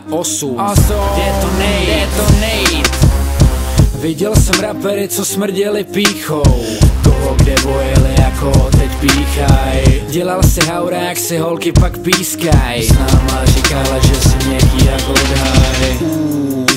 8 Detonate. Viděl jsem rapery, co smrděli pýchou, koho kde vojeli, jako teď píchaj. Dělal si haura, jak si holky pak pískaj. S náma říkala, že si měkký jako odhaj.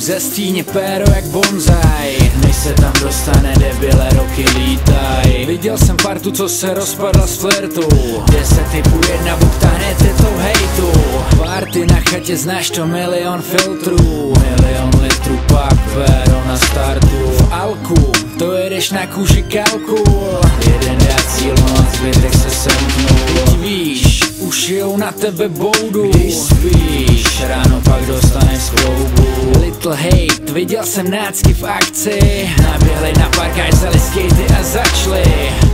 Ze stíně péro jak bonzaj, než se tam dostane, debile, roky lítaj. Viděl jsem partu, co se rozpadla z flirtu, kde se typu jedna bukta hned je tou hejtu. Party na chatě, znáš to, milion filtrů, milion litrů, pak péro na startu. V alku, to jedeš na kůži kalkul, jeden dá cíl, no a zbytek se semknul. Teď víš, už jou na tebe boudu, když spíš, ráno pak dostaneš z kloubu. Little hate, viděl jsem nácky v akci, naběhli na parkáč, vzali skatey a začali.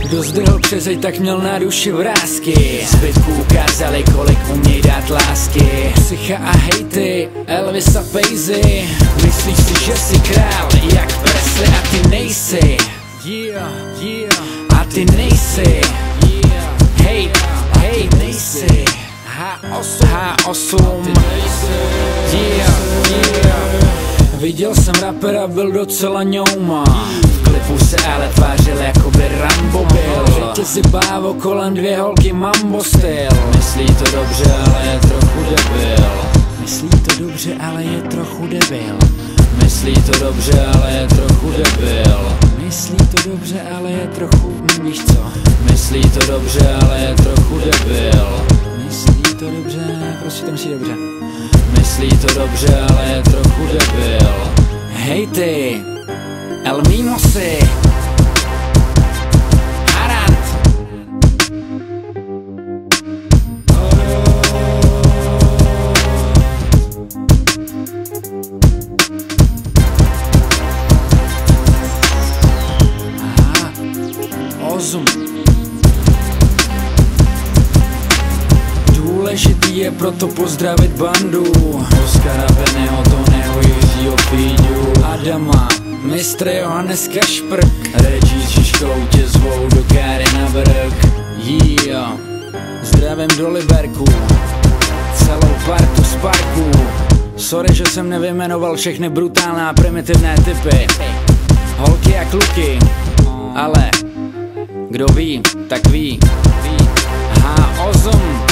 Kdo zdrhl přezeď, tak měl na duši vrásky, zbytku ukázali, kolik uměj dát lásky. Psycha a hejty, Elvis a Pejzy, myslíš si, že jsi král, jak Presley, a ty nejsi. A ty nejsi. Hej, nejsi. H8 Viděl jsem rapera, byl docela ňouma, v klipu se ale tvářil, jako by Rambo byl. Řekl si bávo, kolem dvě holky mambo styl. Myslí to dobře, ale je trochu debil. Myslí to dobře, ale je trochu debil. Myslí to dobře, ale je trochu debil. Myslí to dobře, ale je trochu, víš co? Myslí to dobře, ale je trochu debil. Myslí to dobře, prostě to myslí dobře. Myslí to dobře, ale je trochu debil. Hej ty, El Mimosi, Harant. Ozum. Důležitý je proto pozdravit bandu Oskara, Bennyho, Tonyho, Jiřího, Píďu, Adama, mistr Johannes Kašprk, Reggie s Žižkou tě zvou do káry na brk. Zdravím do Liberku, celou partu z parku. Sorry, že jsem nevyjmenoval všechny brutálné a primitivné typy, holky a kluky, ale kdo ví, tak ví. H8